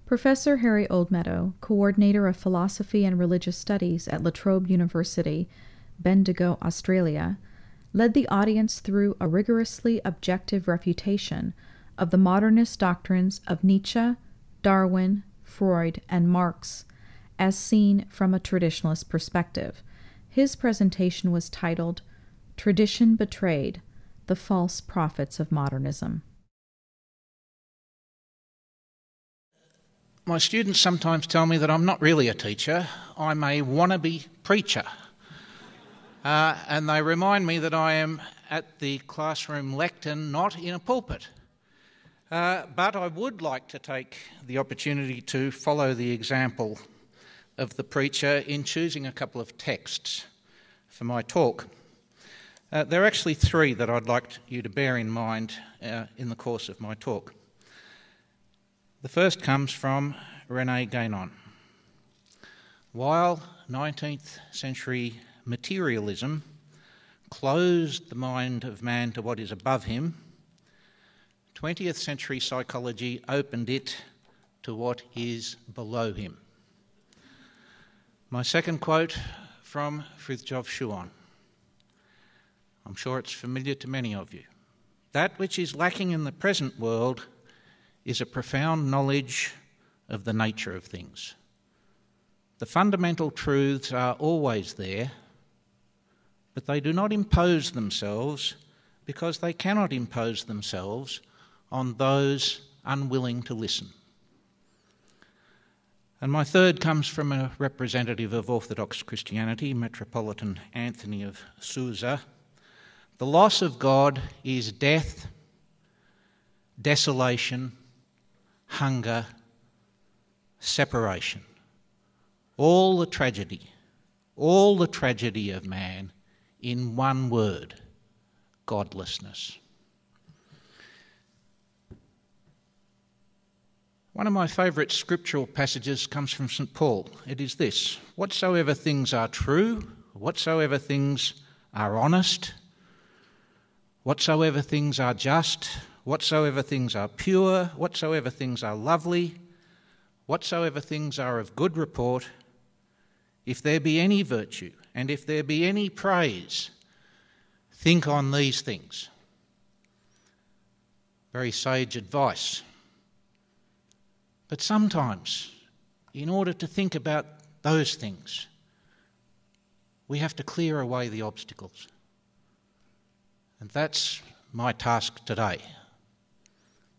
Professor Harry Oldmeadow, coordinator of philosophy and religious studies at La Trobe University, Bendigo, Australia, led the audience through a rigorously objective refutation of the modernist doctrines of Nietzsche, Darwin, Freud, and Marx, as seen from a traditionalist perspective. His presentation was titled, "Tradition Betrayed: The False Prophets of Modernism." My students sometimes tell me that I'm not really a teacher, I'm a wannabe preacher. And they remind me that I am at the classroom lectern, not in a pulpit. But I would like to take the opportunity to follow the example of the preacher in choosing a couple of texts for my talk. There are actually three that I'd like you to bear in mind in the course of my talk. The first comes from René Guénon. While 19th century materialism closed the mind of man to what is above him, 20th century psychology opened it to what is below him. My second quote from Frithjof Schuon. I'm sure it's familiar to many of you. That which is lacking in the present world is a profound knowledge of the nature of things. The fundamental truths are always there, but they do not impose themselves because they cannot impose themselves on those unwilling to listen. And my third comes from a representative of Orthodox Christianity, Metropolitan Anthony of Susa. The loss of God is death, desolation, hunger, separation. All the tragedy of man in one word: godlessness. One of my favourite scriptural passages comes from St. Paul. It is this: whatsoever things are true, whatsoever things are honest, whatsoever things are just, whatsoever things are pure, whatsoever things are lovely, whatsoever things are of good report, if there be any virtue, and if there be any praise, think on these things. Very sage advice. But sometimes, in order to think about those things, we have to clear away the obstacles. And that's my task today,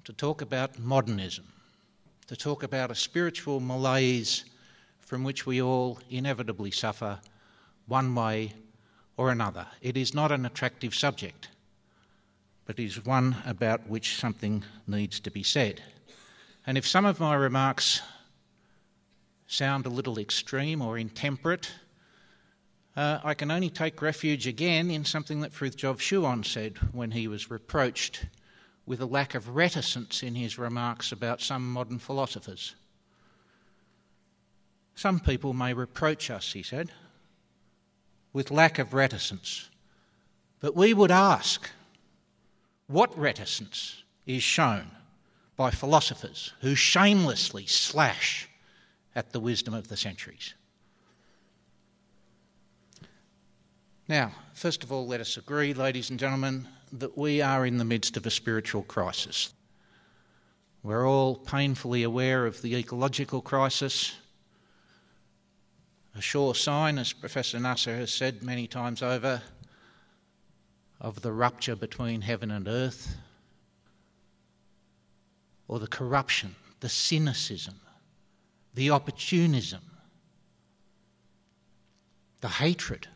to talk about modernism, to talk about a spiritual malaise from which we all inevitably suffer one way or another. It is not an attractive subject, but is one about which something needs to be said. And if some of my remarks sound a little extreme or intemperate, I can only take refuge again in something that Frithjof Schuon said when he was reproached with a lack of reticence in his remarks about some modern philosophers. Some people may reproach us, he said, with lack of reticence, but we would ask, what reticence is shown by philosophers who shamelessly slash at the wisdom of the centuries? Now, first of all, let us agree, ladies and gentlemen, that we are in the midst of a spiritual crisis. We're all painfully aware of the ecological crisis, a sure sign, as Professor Nasser has said many times over, of the rupture between heaven and earth, or the corruption, the cynicism, the opportunism, the hatred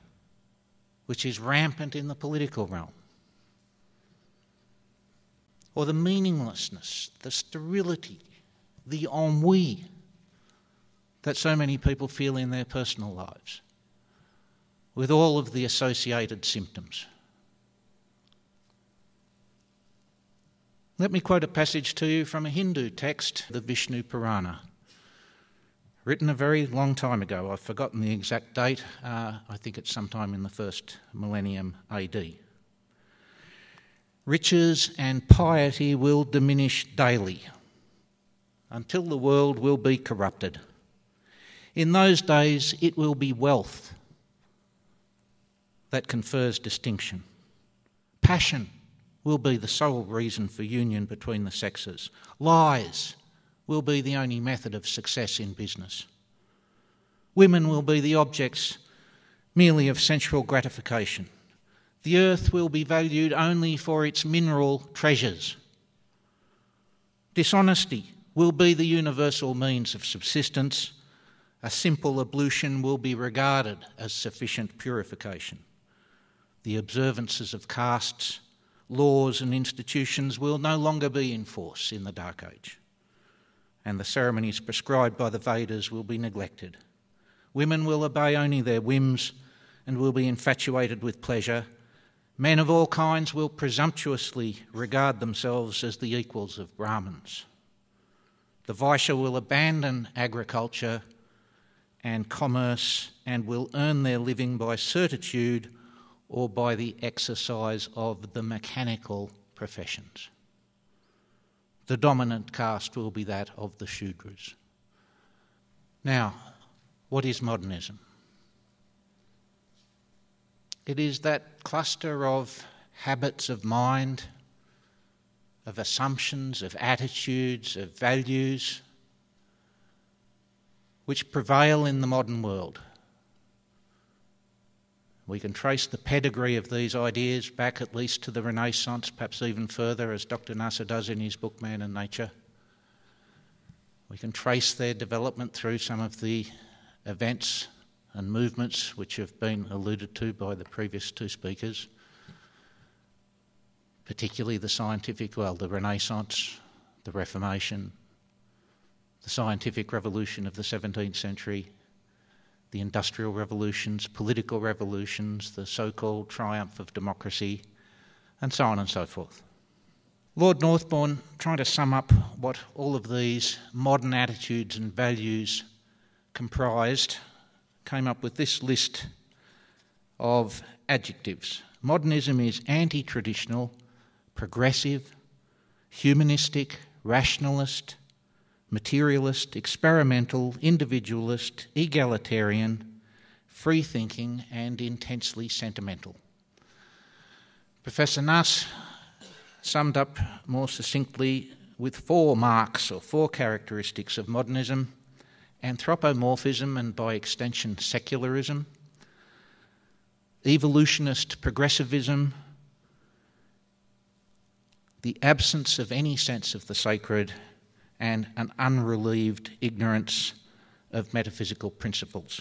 which is rampant in the political realm, or the meaninglessness, the sterility, the ennui that so many people feel in their personal lives, with all of the associated symptoms. Let me quote a passage to you from a Hindu text, the Vishnu Purana, written a very long time ago. I've forgotten the exact date. I think it's sometime in the first millennium AD. Riches and piety will diminish daily. until the world will be corrupted. In those days it will be wealth that confers distinction. Passion will be the sole reason for union between the sexes. Lies will be the only method of success in business. Women will be the objects merely of sensual gratification. The earth will be valued only for its mineral treasures. Dishonesty will be the universal means of subsistence. A simple ablution will be regarded as sufficient purification. The observances of castes, laws and institutions will no longer be in force in the Dark Age, and the ceremonies prescribed by the Vedas will be neglected. Women will obey only their whims and will be infatuated with pleasure. Men of all kinds will presumptuously regard themselves as the equals of Brahmins. The Vaishya will abandon agriculture and commerce and will earn their living by certitude or by the exercise of the mechanical professions. The dominant caste will be that of the Shudras. Now, what is modernism? It is that cluster of habits of mind, of assumptions, of attitudes, of values, which prevail in the modern world. We can trace the pedigree of these ideas back at least to the Renaissance, perhaps even further, as Dr. Nasser does in his book Man and Nature. We can trace their development through some of the events and movements which have been alluded to by the previous two speakers, particularly the Renaissance, the Reformation, the scientific revolution of the 17th century, the industrial revolutions, political revolutions, the so-called triumph of democracy, and so on and so forth. Lord Northbourne, trying to sum up what all of these modern attitudes and values comprised, came up with this list of adjectives. Modernism is anti-traditional, progressive, humanistic, rationalist, materialist, experimental, individualist, egalitarian, free-thinking and intensely sentimental. Professor Nass summed up more succinctly with four marks or four characteristics of modernism: anthropomorphism and by extension secularism, evolutionist progressivism, the absence of any sense of the sacred, and an unrelieved ignorance of metaphysical principles.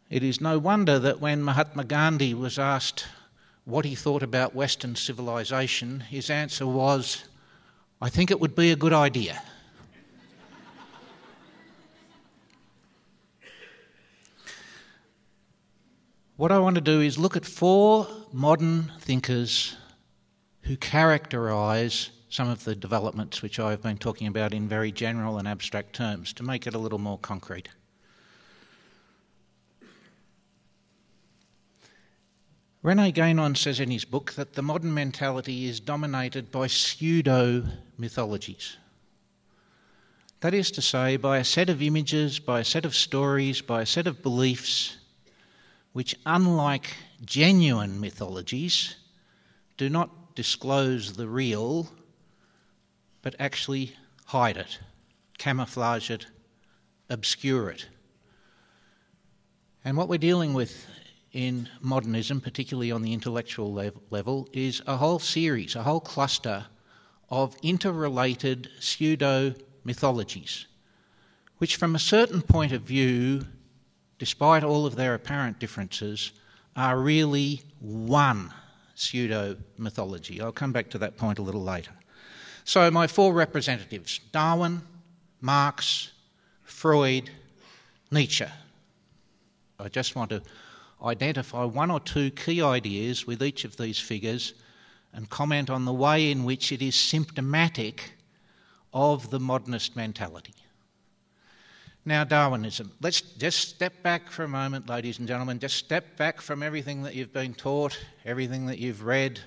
It is no wonder that when Mahatma Gandhi was asked what he thought about Western civilization, his answer was, "I think it would be a good idea." What I want to do is look at four modern thinkers who characterise some of the developments which I've been talking about in very general and abstract terms, to make it a little more concrete. René Guénon says in his book that the modern mentality is dominated by pseudo-mythologies. That is to say, by a set of images, by a set of stories, by a set of beliefs which, unlike genuine mythologies, do not disclose the real, but actually hide it, camouflage it, obscure it. And what we're dealing with in modernism, particularly on the intellectual level, is a whole series, a whole cluster of interrelated pseudo-mythologies, which from a certain point of view, despite all of their apparent differences, are really one pseudo-mythology. I'll come back to that point a little later. So my four representatives: Darwin, Marx, Freud, Nietzsche. I just want to identify one or two key ideas with each of these figures and comment on the way in which it is symptomatic of the modernist mentality. Now, Darwinism. Let's just step back for a moment, ladies and gentlemen. Just step back from everything that you've been taught, everything that you've read,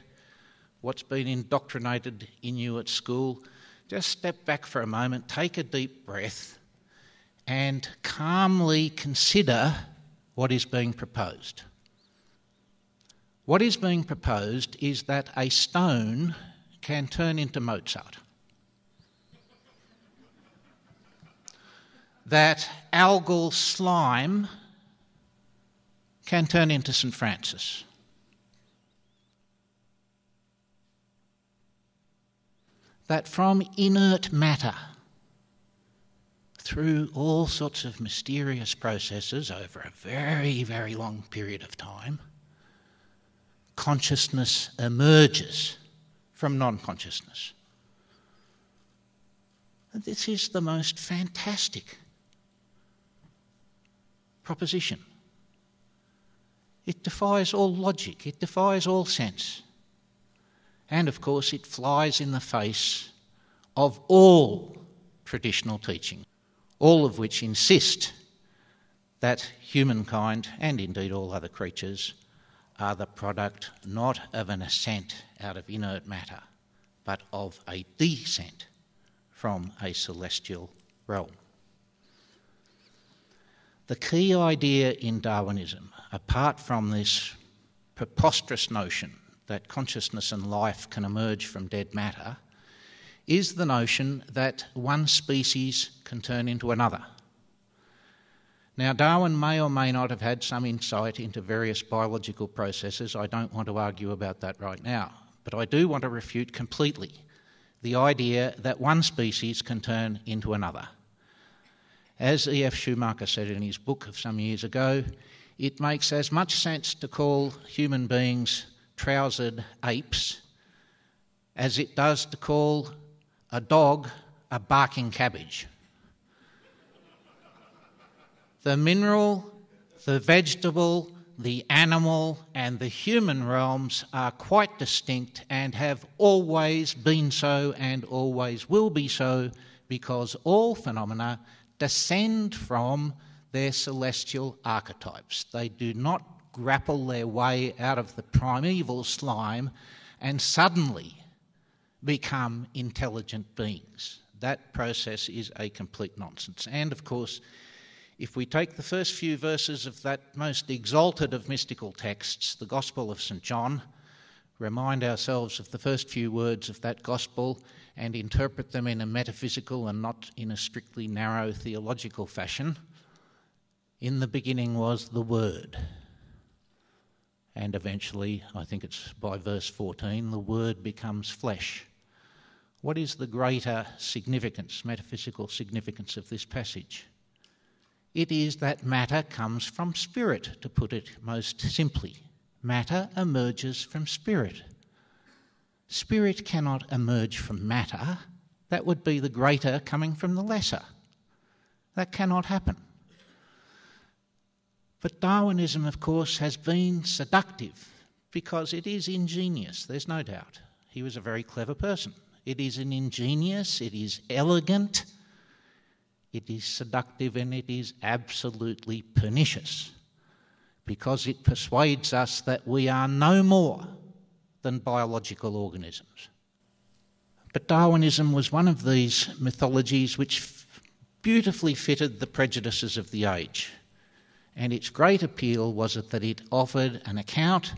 what's been indoctrinated in you at school, just step back for a moment, take a deep breath, and calmly consider what is being proposed. What is being proposed is that a stone can turn into Mozart, that algal slime can turn into St. Francis, that from inert matter, through all sorts of mysterious processes over a very, very long period of time, consciousness emerges from non-consciousness. This is the most fantastic proposition. It defies all logic, it defies all sense. And of course it flies in the face of all traditional teaching, all of which insist that humankind, and indeed all other creatures, are the product not of an ascent out of inert matter, but of a descent from a celestial realm. The key idea in Darwinism, apart from this preposterous notion that consciousness and life can emerge from dead matter, is the notion that one species can turn into another. Now, Darwin may or may not have had some insight into various biological processes. I don't want to argue about that right now, but I do want to refute completely the idea that one species can turn into another. As E.F. Schumacher said in his book of some years ago, it makes as much sense to call human beings trousered apes as it does to call a dog a barking cabbage. The mineral, the vegetable, the animal and the human realms are quite distinct and have always been so and always will be so, because all phenomena descend from their celestial archetypes. They do not grapple their way out of the primeval slime and suddenly become intelligent beings. That process is a complete nonsense. And of course, if we take the first few verses of that most exalted of mystical texts, the Gospel of St. John, remind ourselves of the first few words of that Gospel and interpret them in a metaphysical and not in a strictly narrow theological fashion, in the beginning was the Word. And eventually, I think it's by verse 14, the Word becomes flesh. What is the greater significance, metaphysical significance of this passage? It is that matter comes from spirit, to put it most simply. Matter emerges from spirit. Spirit cannot emerge from matter. That would be the greater coming from the lesser. That cannot happen. But Darwinism, of course, has been seductive because it is ingenious, there's no doubt. He was a very clever person. It is an ingenious, it is elegant, it is seductive, and it is absolutely pernicious because it persuades us that we are no more than biological organisms. But Darwinism was one of these mythologies which beautifully fitted the prejudices of the age. And its great appeal was that it offered an account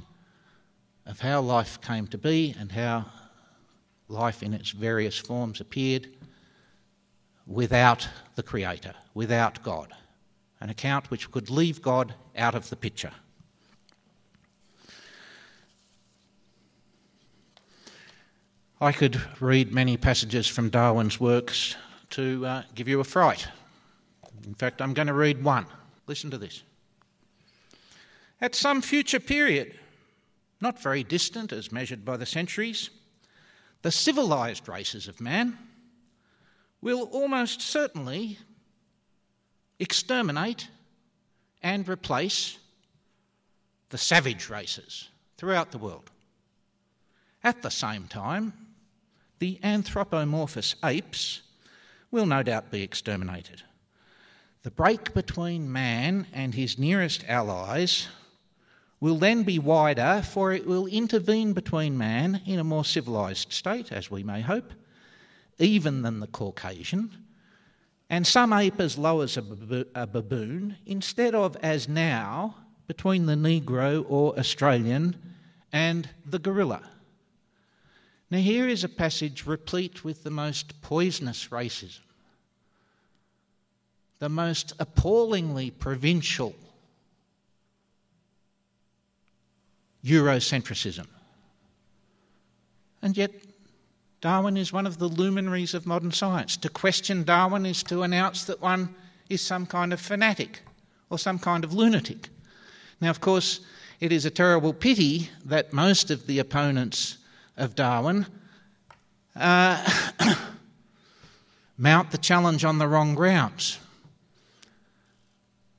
of how life came to be and how life in its various forms appeared without the Creator, without God. An account which could leave God out of the picture. I could read many passages from Darwin's works to give you a fright. In fact, I'm going to read one. Listen to this. At some future period, not very distant as measured by the centuries, the civilised races of man will almost certainly exterminate and replace the savage races throughout the world. At the same time, the anthropomorphous apes will no doubt be exterminated. The break between man and his nearest allies will then be wider, for it will intervene between man in a more civilised state, as we may hope, even than the Caucasian, and some ape as low as a baboon, instead of, as now, between the Negro or Australian and the gorilla. Now here is a passage replete with the most poisonous racism, the most appallingly provincial Eurocentrism. And yet Darwin is one of the luminaries of modern science. To question Darwin is to announce that one is some kind of fanatic or some kind of lunatic. Now, of course, it is a terrible pity that most of the opponents of Darwin mount the challenge on the wrong grounds.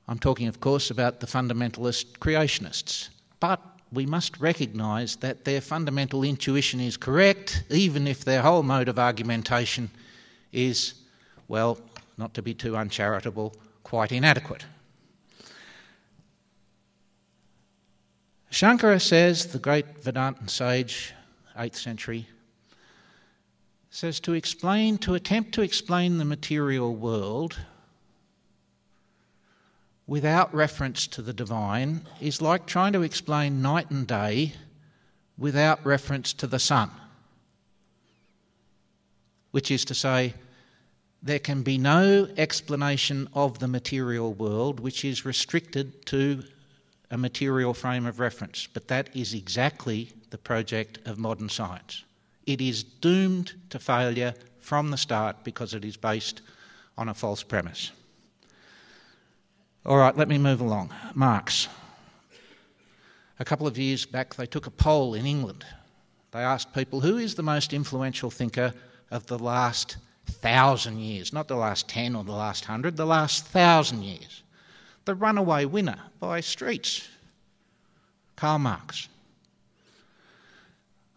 I'm talking, of course, about the fundamentalist creationists. But we must recognise that their fundamental intuition is correct, even if their whole mode of argumentation is, well, not to be too uncharitable, quite inadequate. Shankara says, the great Vedantan sage, 8th century, says to attempt to explain the material world without reference to the divine is like trying to explain night and day without reference to the sun. Which is to say, there can be no explanation of the material world which is restricted to a material frame of reference. But that is exactly the project of modern science. It is doomed to failure from the start because it is based on a false premise. All right, let me move along. Marx. A couple of years back, they took a poll in England. They asked people, who is the most influential thinker of the last 1,000 years? Not the last 10 or the last 100, the last 1,000 years. The runaway winner by streets, Karl Marx.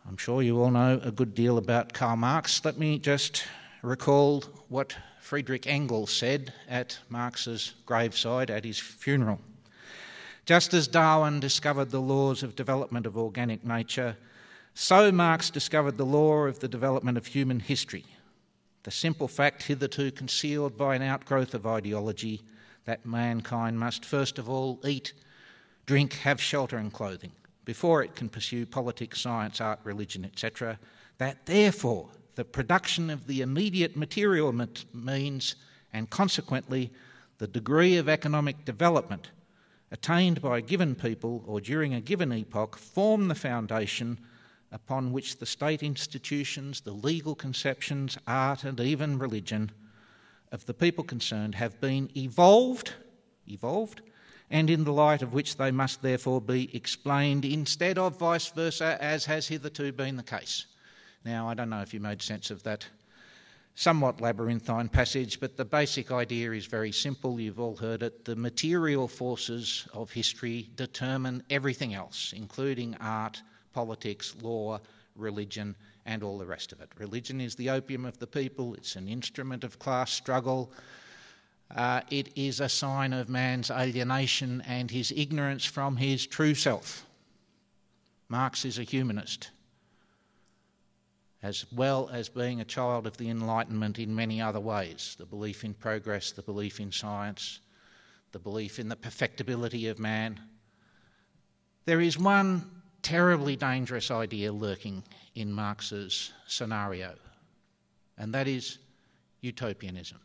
I'm sure you all know a good deal about Karl Marx. Let me just recall what Friedrich Engels said at Marx's graveside at his funeral. Just as Darwin discovered the laws of development of organic nature, so Marx discovered the law of the development of human history, the simple fact hitherto concealed by an outgrowth of ideology that mankind must first of all eat, drink, have shelter and clothing, before it can pursue politics, science, art, religion, etc., that therefore the production of the immediate material means, and consequently the degree of economic development attained by a given people or during a given epoch, form the foundation upon which the state institutions, the legal conceptions, art and even religion of the people concerned have been evolved, and in the light of which they must therefore be explained instead of vice versa, as has hitherto been the case. Now, I don't know if you made sense of that somewhat labyrinthine passage, but the basic idea is very simple. You've all heard it. The material forces of history determine everything else, including art, politics, law, religion, and all the rest of it. Religion is the opium of the people. It's an instrument of class struggle. It is a sign of man's alienation and his ignorance from his true self. Marx is a humanist, as well as being a child of the Enlightenment in many other ways. The belief in progress, the belief in science, the belief in the perfectibility of man. There is one terribly dangerous idea lurking in Marx's scenario, and that is utopianism.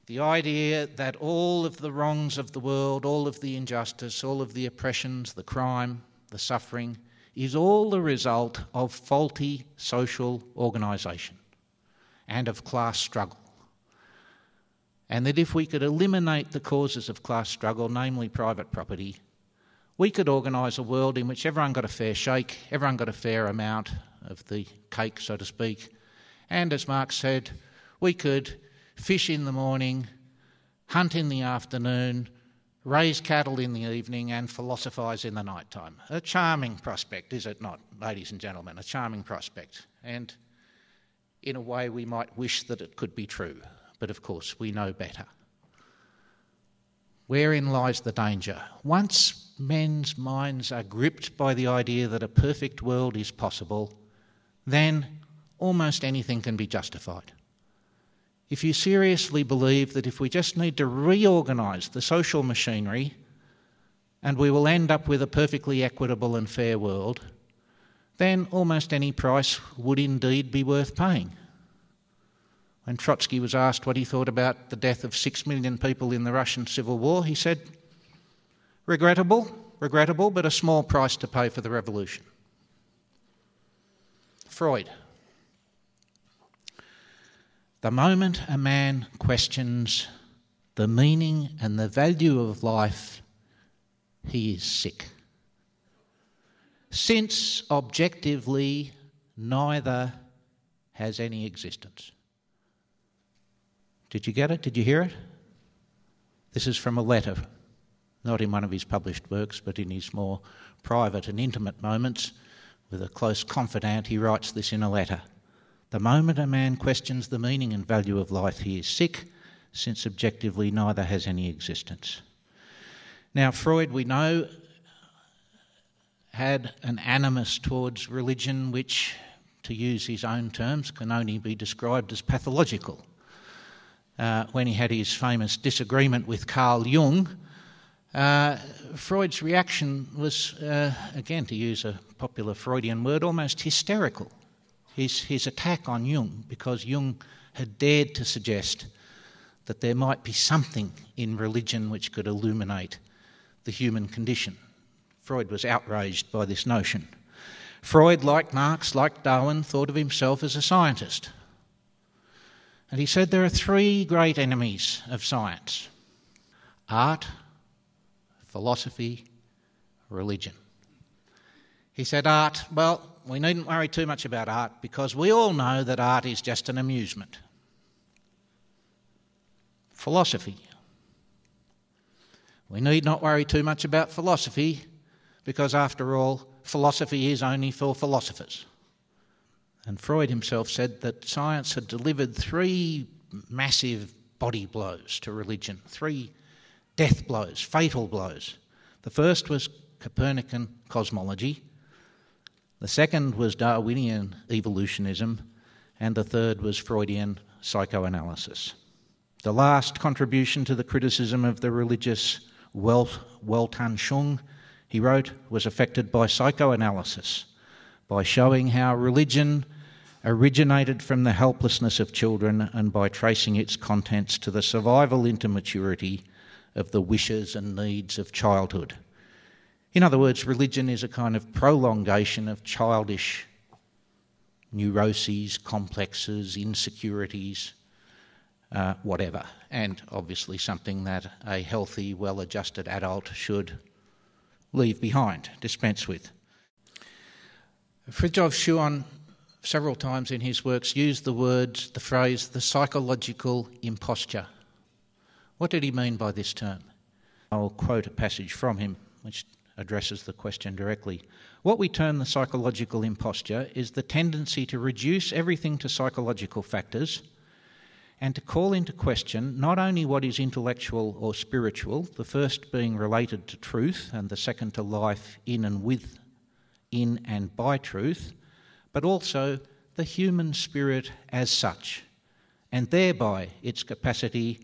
The idea that all of the wrongs of the world, all of the injustice, all of the oppressions, the crime, the suffering, is all the result of faulty social organisation and of class struggle. And that if we could eliminate the causes of class struggle, namely private property, we could organise a world in which everyone got a fair shake, everyone got a fair amount of the cake, so to speak, and as Marx said, we could fish in the morning, hunt in the afternoon, raise cattle in the evening and philosophise in the night time. A charming prospect, is it not, ladies and gentlemen? A charming prospect. And in a way we might wish that it could be true, but of course we know better. Wherein lies the danger? Once men's minds are gripped by the idea that a perfect world is possible, then almost anything can be justified. If you seriously believe that if we just need to reorganise the social machinery and we will end up with a perfectly equitable and fair world, then almost any price would indeed be worth paying. When Trotsky was asked what he thought about the death of 6 million people in the Russian Civil War, he said, regrettable, but a small price to pay for the revolution. Freud. The moment a man questions the meaning and the value of life, he is sick. Since objectively neither has any existence. Did you get it? Did you hear it? This is from a letter, not in one of his published works, but in his more private and intimate moments. With a close confidant, he writes this in a letter. The moment a man questions the meaning and value of life, he is sick, since objectively neither has any existence. Now, Freud, we know, had an animus towards religion which, to use his own terms, can only be described as pathological. When he had his famous disagreement with Carl Jung, Freud's reaction was, again to use a popular Freudian word, almost hysterical. His attack on Jung, because Jung had dared to suggest that there might be something in religion which could illuminate the human condition. Freud was outraged by this notion. Freud, like Marx, like Darwin, thought of himself as a scientist. And he said there are three great enemies of science: art, philosophy, religion. He said art, well, we needn't worry too much about art because we all know that art is just an amusement. Philosophy. We need not worry too much about philosophy because, after all, philosophy is only for philosophers. And Freud himself said that science had delivered three massive body blows to religion, three death blows, fatal blows. The first was Copernican cosmology, the second was Darwinian evolutionism, and the third was Freudian psychoanalysis. The last contribution to the criticism of the religious Weltanschauung, he wrote, was affected by psychoanalysis, by showing how religion originated from the helplessness of children and by tracing its contents to the survival into maturity of the wishes and needs of childhood. In other words, religion is a kind of prolongation of childish neuroses, complexes, insecurities, whatever, and obviously something that a healthy, well-adjusted adult should leave behind, dispense with. Fridtjof Schuon, several times in his works, used the phrase, the psychological imposture. What did he mean by this term? I'll quote a passage from him which addresses the question directly. What we term the psychological imposture is the tendency to reduce everything to psychological factors and to call into question not only what is intellectual or spiritual, the first being related to truth and the second to life in and by truth, but also the human spirit as such, and thereby its capacity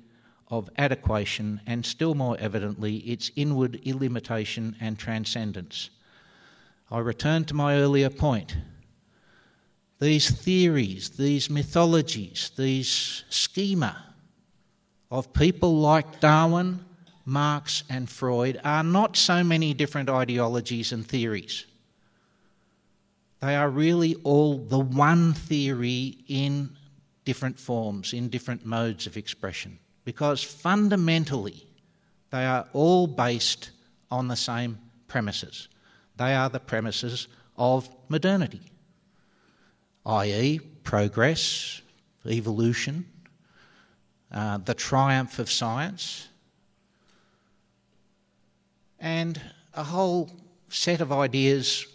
of adequation and, still more evidently, its inward illimitation and transcendence. I return to my earlier point. These theories, these mythologies, these schema of people like Darwin, Marx and Freud are not so many different ideologies and theories. They are really all the one theory in different forms, in different modes of expression, because fundamentally they are all based on the same premises. They are the premises of modernity, i.e. progress, evolution, the triumph of science, and a whole set of ideas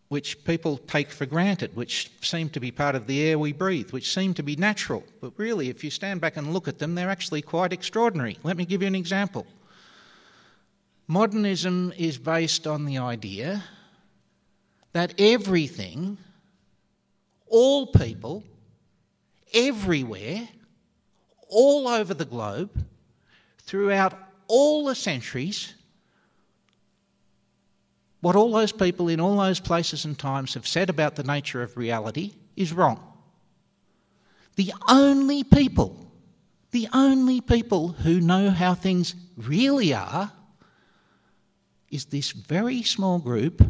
which people take for granted, which seem to be part of the air we breathe, which seem to be natural. But really, if you stand back and look at them, they're actually quite extraordinary. Let me give you an example. Modernism is based on the idea that everything, all people, everywhere, all over the globe, throughout all the centuries, what all those people in all those places and times have said about the nature of reality is wrong. The only people who know how things really are is this very small group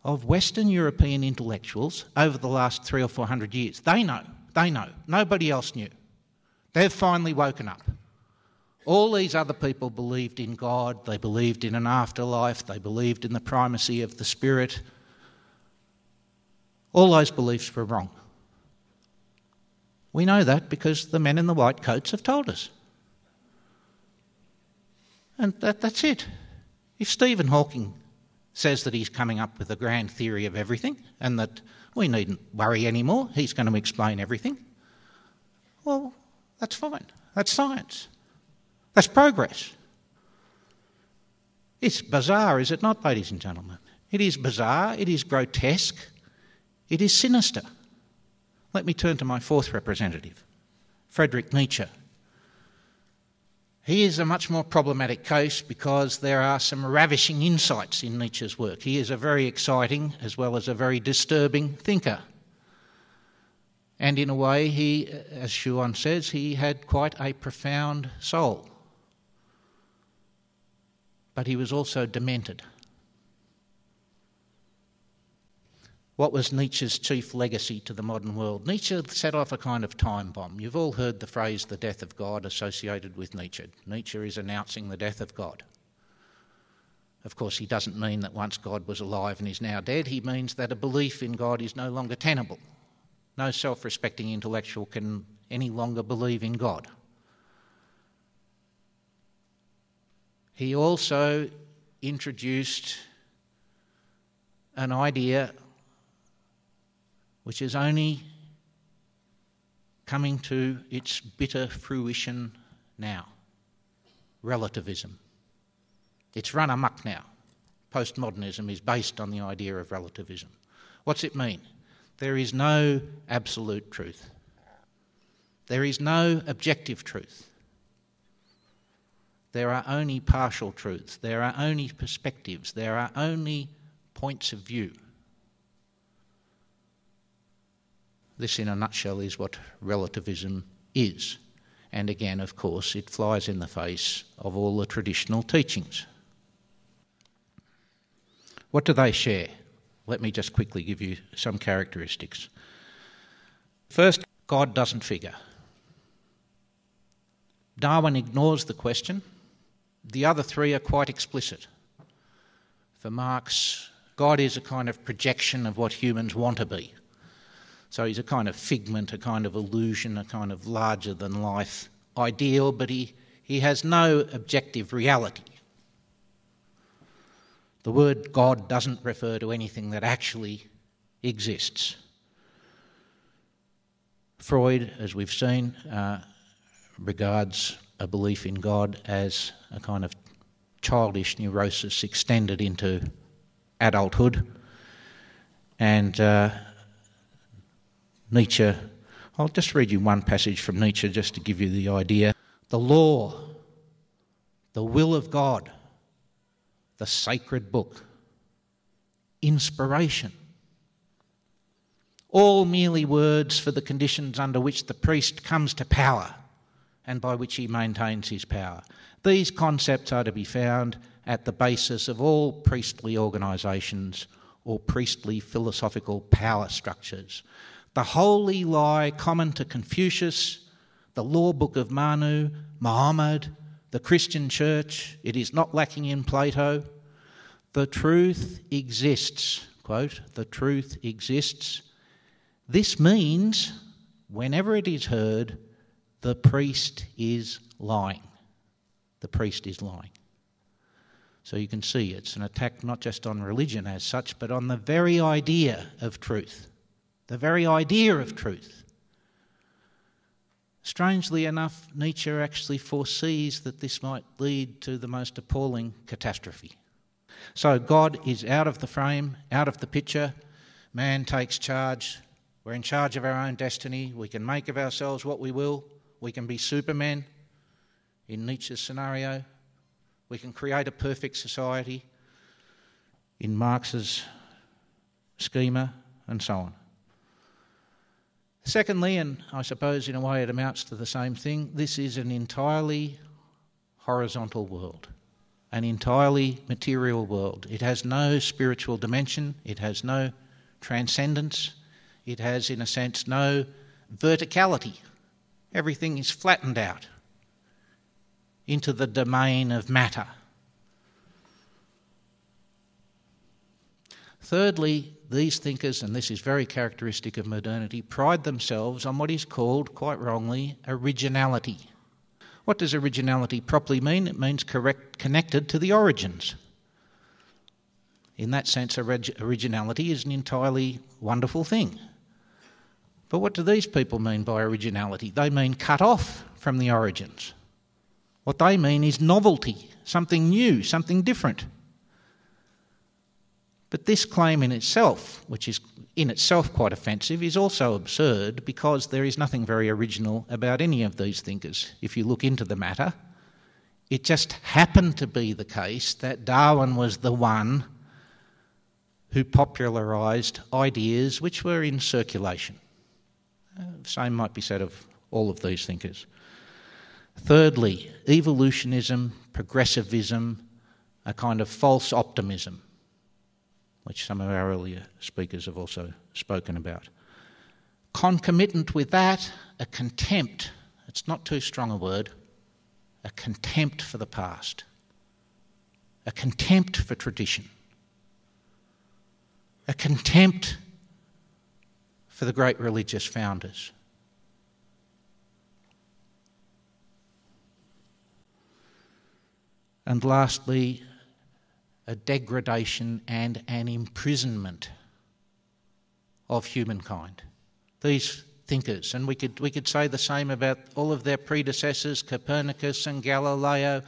of Western European intellectuals over the last 300 or 400 years. They know. Nobody else knew. They've finally woken up. All these other people believed in God, they believed in an afterlife, they believed in the primacy of the spirit. All those beliefs were wrong. We know that because the men in the white coats have told us. And that's it. If Stephen Hawking says that he's coming up with a grand theory of everything and that we needn't worry anymore, he's going to explain everything, well, that's fine. That's science. That's progress. It's bizarre, is it not, ladies and gentlemen? It is bizarre, it is grotesque, it is sinister. Let me turn to my fourth representative, Friedrich Nietzsche. He is a much more problematic case because there are some ravishing insights in Nietzsche's work. He is a very exciting as well as a very disturbing thinker. And in a way, he, as Schuon says, he had quite a profound soul. But he was also demented. What was Nietzsche's chief legacy to the modern world? Nietzsche set off a kind of time bomb. You've all heard the phrase the death of God associated with Nietzsche. Nietzsche is announcing the death of God. Of course, he doesn't mean that once God was alive and is now dead. He means that a belief in God is no longer tenable. No self-respecting intellectual can any longer believe in God. He also introduced an idea which is only coming to its bitter fruition now. Relativism. It's run amok now. Postmodernism is based on the idea of relativism. What's it mean? There is no absolute truth. There is no objective truth. There are only partial truths. There are only perspectives. There are only points of view. This, in a nutshell, is what relativism is. And again, of course, it flies in the face of all the traditional teachings. What do they share? Let me just quickly give you some characteristics. First, God doesn't figure. Darwin ignores the question. The other three are quite explicit. For Marx, God is a kind of projection of what humans want to be. So he's a kind of figment, a kind of illusion, a kind of larger-than-life ideal, but he has no objective reality. The word God doesn't refer to anything that actually exists. Freud, as we've seen, regards a belief in God as a kind of childish neurosis extended into adulthood. And Nietzsche, I'll just read you one passage from Nietzsche just to give you the idea. The law, the will of God, the sacred book, inspiration, all merely words for the conditions under which the priest comes to power and by which he maintains his power. These concepts are to be found at the basis of all priestly organisations or priestly philosophical power structures. The holy lie common to Confucius, the law book of Manu, Muhammad, the Christian church, it is not lacking in Plato. The truth exists, quote, the truth exists. This means, whenever it is heard, the priest is lying. The priest is lying. So you can see it's an attack not just on religion as such, but on the very idea of truth. The very idea of truth. Strangely enough, Nietzsche actually foresees that this might lead to the most appalling catastrophe. So God is out of the frame, out of the picture. Man takes charge. We're in charge of our own destiny. We can make of ourselves what we will. We can be supermen in Nietzsche's scenario. We can create a perfect society in Marx's schema, and so on. Secondly, and I suppose in a way it amounts to the same thing, this is an entirely horizontal world, an entirely material world. It has no spiritual dimension, it has no transcendence, it has, in a sense, no verticality. Everything is flattened out into the domain of matter. Thirdly, these thinkers, and this is very characteristic of modernity, pride themselves on what is called, quite wrongly, originality. What does originality properly mean? It means connected to the origins. In that sense, originality is an entirely wonderful thing. But what do these people mean by originality? They mean cut off from the origins. What they mean is novelty, something new, something different. But this claim in itself, which is in itself quite offensive, is also absurd because there is nothing very original about any of these thinkers. If you look into the matter, it just happened to be the case that Darwin was the one who popularised ideas which were in circulation. Same might be said of all of these thinkers. Thirdly, evolutionism, progressivism, a kind of false optimism, which some of our earlier speakers have also spoken about. Concomitant with that, a contempt, it's not too strong a word, a contempt for the past, a contempt for tradition, a contempt for the great religious founders. And lastly, a degradation and an imprisonment of humankind. These thinkers, and we could say the same about all of their predecessors, Copernicus and Galileo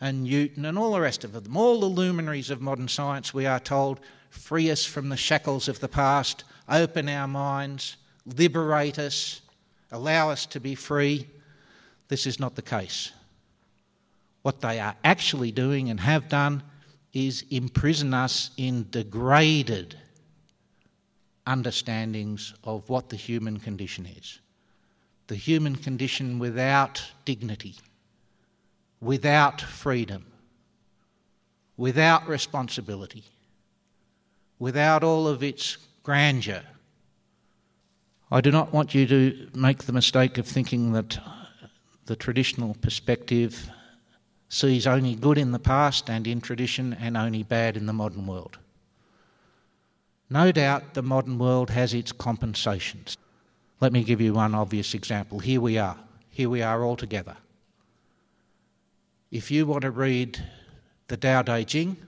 and Newton and all the rest of them, all the luminaries of modern science, we are told, free us from the shackles of the past, open our minds, liberate us, allow us to be free. This is not the case. What they are actually doing and have done is imprison us in degraded understandings of what the human condition is. The human condition without dignity, without freedom, without responsibility, without all of its grandeur. I do not want you to make the mistake of thinking that the traditional perspective sees only good in the past and in tradition and only bad in the modern world. No doubt the modern world has its compensations. Let me give you one obvious example. Here we are all together. If you want to read the Tao Te Ching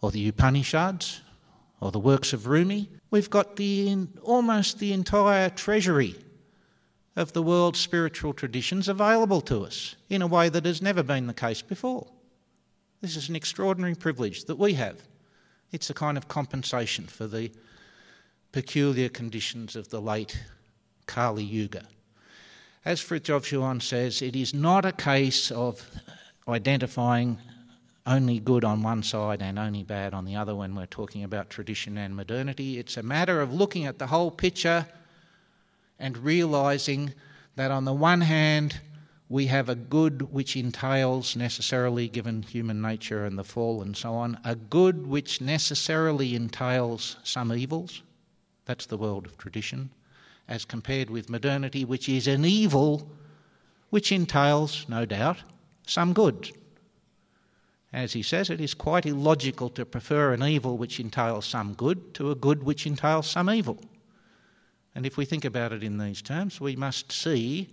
or the Upanishads or the works of Rumi, we've got almost the entire treasury of the world's spiritual traditions available to us in a way that has never been the case before. This is an extraordinary privilege that we have. It's a kind of compensation for the peculiar conditions of the late Kali Yuga. As Fritjof Schuon says, it is not a case of identifying only good on one side and only bad on the other when we're talking about tradition and modernity. It's a matter of looking at the whole picture and realising that on the one hand we have a good which entails necessarily, given human nature and the fall and so on, a good which necessarily entails some evils. That's the world of tradition, as compared with modernity, which is an evil which entails, no doubt, some good. As he says, it is quite illogical to prefer an evil which entails some good to a good which entails some evil. And if we think about it in these terms, we must see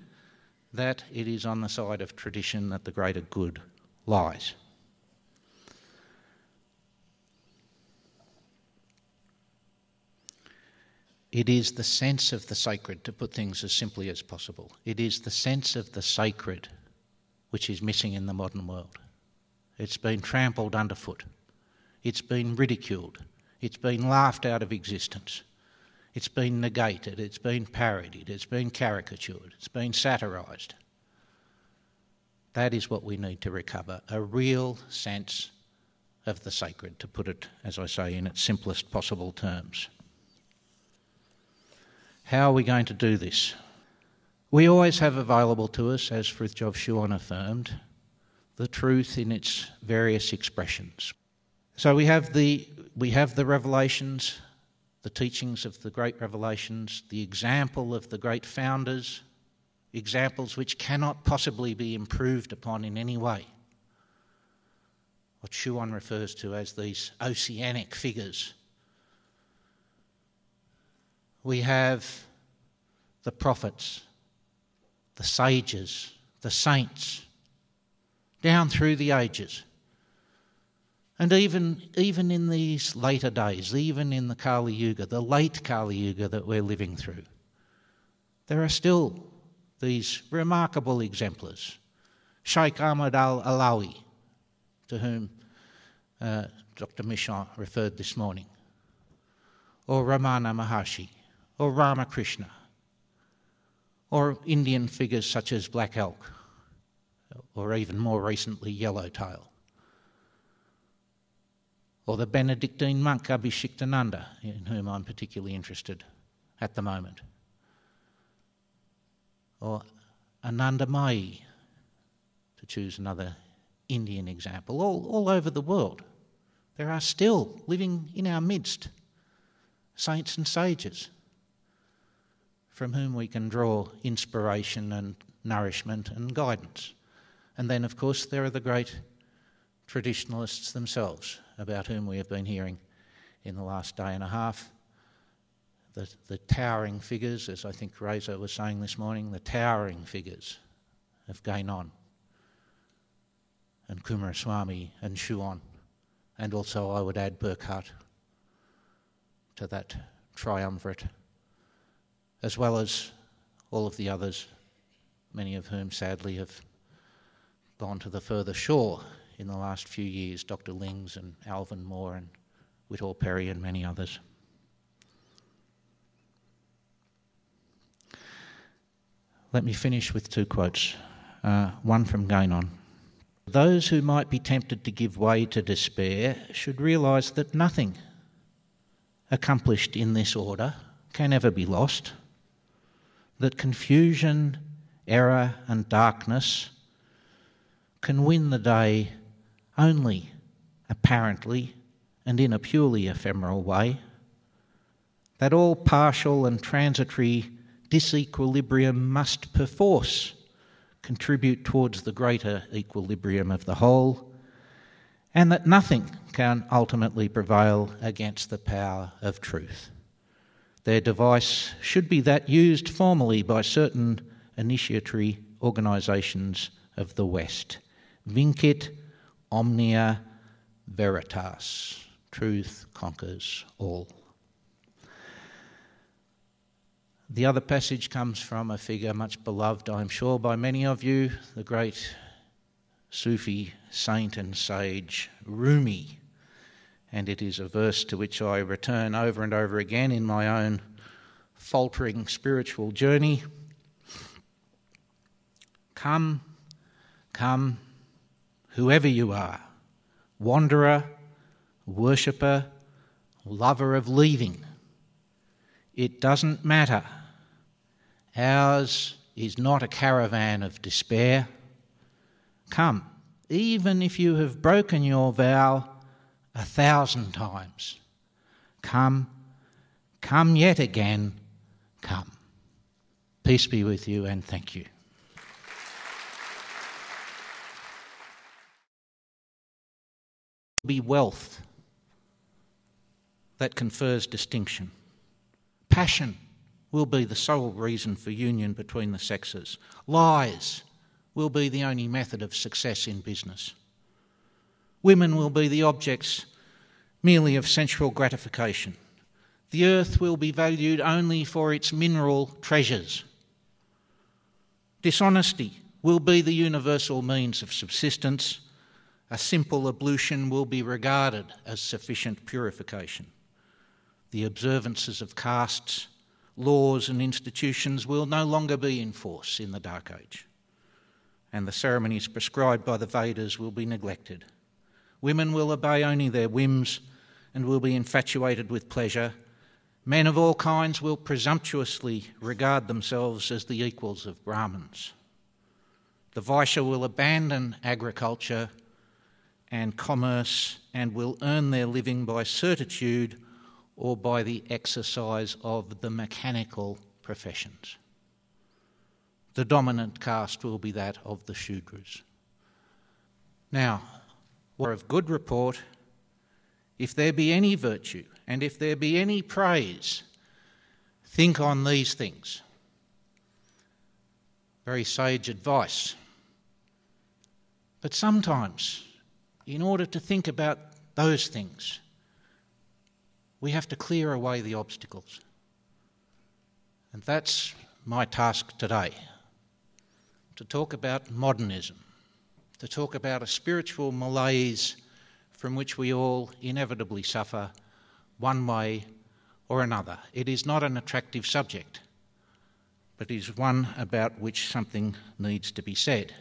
that it is on the side of tradition that the greater good lies. It is the sense of the sacred, to put things as simply as possible. It is the sense of the sacred which is missing in the modern world. It's been trampled underfoot. It's been ridiculed. It's been laughed out of existence. It's been negated, it's been parodied, it's been caricatured, it's been satirised. That is what we need to recover, a real sense of the sacred, to put it, as I say, in its simplest possible terms. How are we going to do this? We always have available to us, as Frithjof Schuon affirmed, the truth in its various expressions. So we have the revelations, the teachings of the great revelations, the example of the great founders, examples which cannot possibly be improved upon in any way. What Schuon refers to as these oceanic figures. We have the prophets, the sages, the saints, down through the ages. And even in these later days, even in the Kali Yuga, the late Kali Yuga that we're living through, there are still these remarkable exemplars. Sheikh Ahmad al-Alawi, to whom Dr. Michon referred this morning, or Ramana Maharshi, or Ramakrishna, or Indian figures such as Black Elk, or even more recently Yellowtail, or the Benedictine monk Abhishektananda, in whom I'm particularly interested at the moment, or Anandamayi, to choose another Indian example. All over the world there are still living in our midst saints and sages from whom we can draw inspiration and nourishment and guidance. And then, of course, there are the great traditionalists themselves, about whom we have been hearing in the last day and a half. The towering figures, as I think Reza was saying this morning, the towering figures of Gainon and Kumaraswamy and Schuon, and also I would add Burckhardt to that triumvirate, as well as all of the others, many of whom sadly have gone to the further shore in the last few years, Dr. Lings and Alvin Moore and Whitall Perry and many others. Let me finish with two quotes, one from Gainon. Those who might be tempted to give way to despair should realise that nothing accomplished in this order can ever be lost, that confusion, error and darkness can win the day only apparently and in a purely ephemeral way, that all partial and transitory disequilibrium must perforce contribute towards the greater equilibrium of the whole, and that nothing can ultimately prevail against the power of truth. Their device should be that used formally by certain initiatory organisations of the West. Vincit omnia veritas. Truth conquers all. The other passage comes from a figure much beloved, I'm sure, by many of you, the great Sufi saint and sage Rumi. And it is a verse to which I return over and over again in my own faltering spiritual journey. Come, come, whoever you are, wanderer, worshipper, lover of leaving. It doesn't matter. Ours is not a caravan of despair. Come, even if you have broken your vow 1,000 times. Come, come yet again, come. Peace be with you and thank you. Be wealth that confers distinction. Passion will be the sole reason for union between the sexes. Lies will be the only method of success in business. Women will be the objects merely of sensual gratification. The earth will be valued only for its mineral treasures. Dishonesty will be the universal means of subsistence. A simple ablution will be regarded as sufficient purification. The observances of castes, laws and institutions will no longer be in force in the Dark Age, and the ceremonies prescribed by the Vedas will be neglected. Women will obey only their whims and will be infatuated with pleasure. Men of all kinds will presumptuously regard themselves as the equals of Brahmins. The Vaishya will abandon agriculture and commerce and will earn their living by certitude or by the exercise of the mechanical professions. The dominant caste will be that of the Shudras. Now, were of good report, if there be any virtue and if there be any praise, think on these things. Very sage advice. But sometimes, in order to think about those things, we have to clear away the obstacles. And that's my task today, to talk about modernism, to talk about a spiritual malaise from which we all inevitably suffer one way or another. It is not an attractive subject, but it is one about which something needs to be said.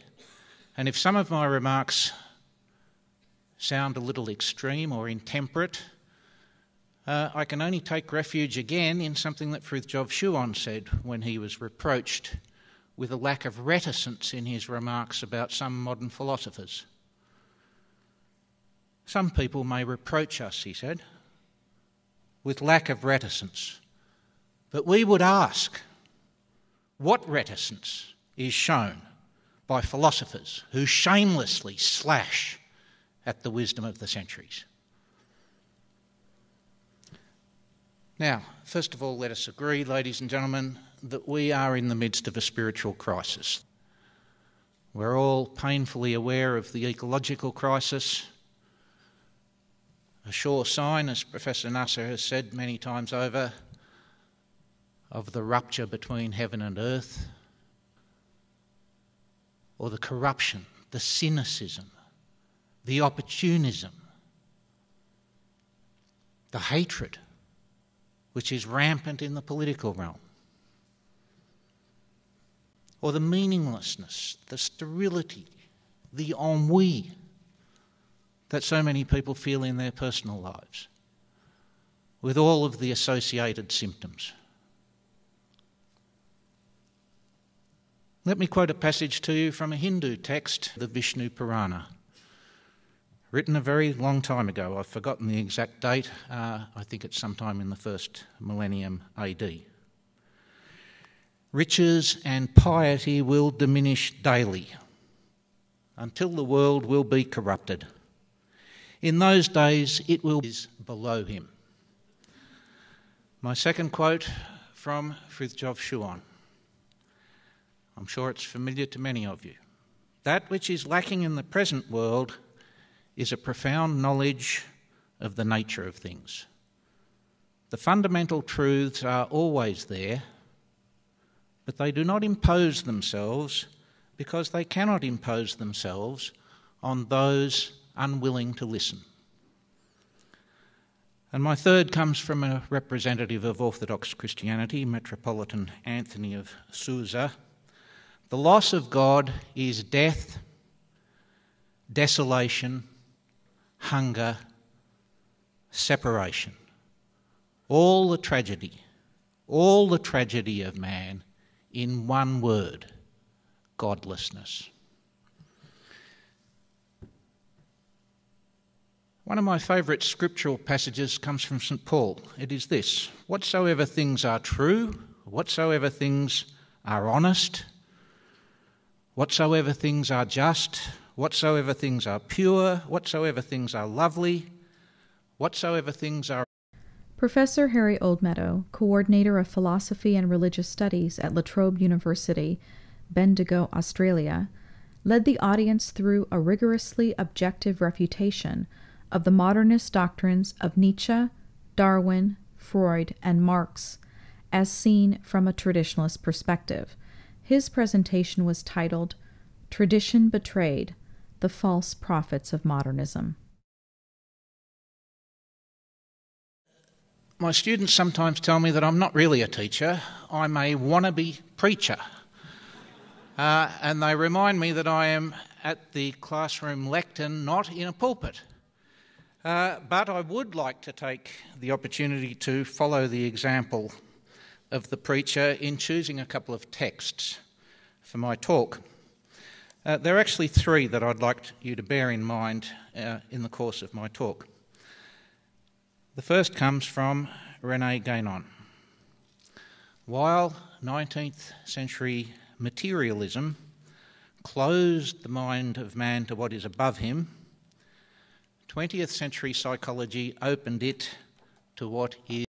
And if some of my remarks sound a little extreme or intemperate, I can only take refuge again in something that Frithjof Schuon said when he was reproached with a lack of reticence in his remarks about some modern philosophers. Some people may reproach us, he said, with lack of reticence, but we would ask, what reticence is shown by philosophers who shamelessly slash at the wisdom of the centuries? Now, first of all, let us agree, ladies and gentlemen, that we are in the midst of a spiritual crisis. We're all painfully aware of the ecological crisis, a sure sign, as Professor Nasser has said many times over, of the rupture between heaven and earth, or the corruption, the cynicism, the opportunism, the hatred which is rampant in the political realm, or the meaninglessness, the sterility, the ennui that so many people feel in their personal lives, with all of the associated symptoms. Let me quote a passage to you from a Hindu text, the Vishnu Purana, written a very long time ago. I've forgotten the exact date. I think it's sometime in the first millennium AD. Riches and piety will diminish daily until the world will be corrupted. In those days it will be below him. My second quote from Frithjof Schuon. I'm sure it's familiar to many of you. That which is lacking in the present world is a profound knowledge of the nature of things. The fundamental truths are always there, but they do not impose themselves because they cannot impose themselves on those unwilling to listen. And my third comes from a representative of Orthodox Christianity, Metropolitan Anthony of Susa. The loss of God is death, desolation, hunger, separation. All the tragedy of man in one word, godlessness. One of my favourite scriptural passages comes from St. Paul. It is this: whatsoever things are true, whatsoever things are honest, whatsoever things are just, whatsoever things are pure, whatsoever things are lovely, whatsoever things are... Professor Harry Oldmeadow, Coordinator of Philosophy and Religious Studies at La Trobe University, Bendigo, Australia, led the audience through a rigorously objective refutation of the modernist doctrines of Nietzsche, Darwin, Freud, and Marx, as seen from a traditionalist perspective. His presentation was titled, Tradition Betrayed, the False Prophets of Modernism. my students sometimes tell me that I'm not really a teacher, I'm a wannabe preacher. And they remind me that I am at the classroom lectern, not in a pulpit. But I would like to take the opportunity to follow the example of the preacher in choosing a couple of texts for my talk. There are actually three that I'd like you to bear in mind in the course of my talk. The first comes from René Guénon. While 19th century materialism closed the mind of man to what is above him, 20th century psychology opened it to what is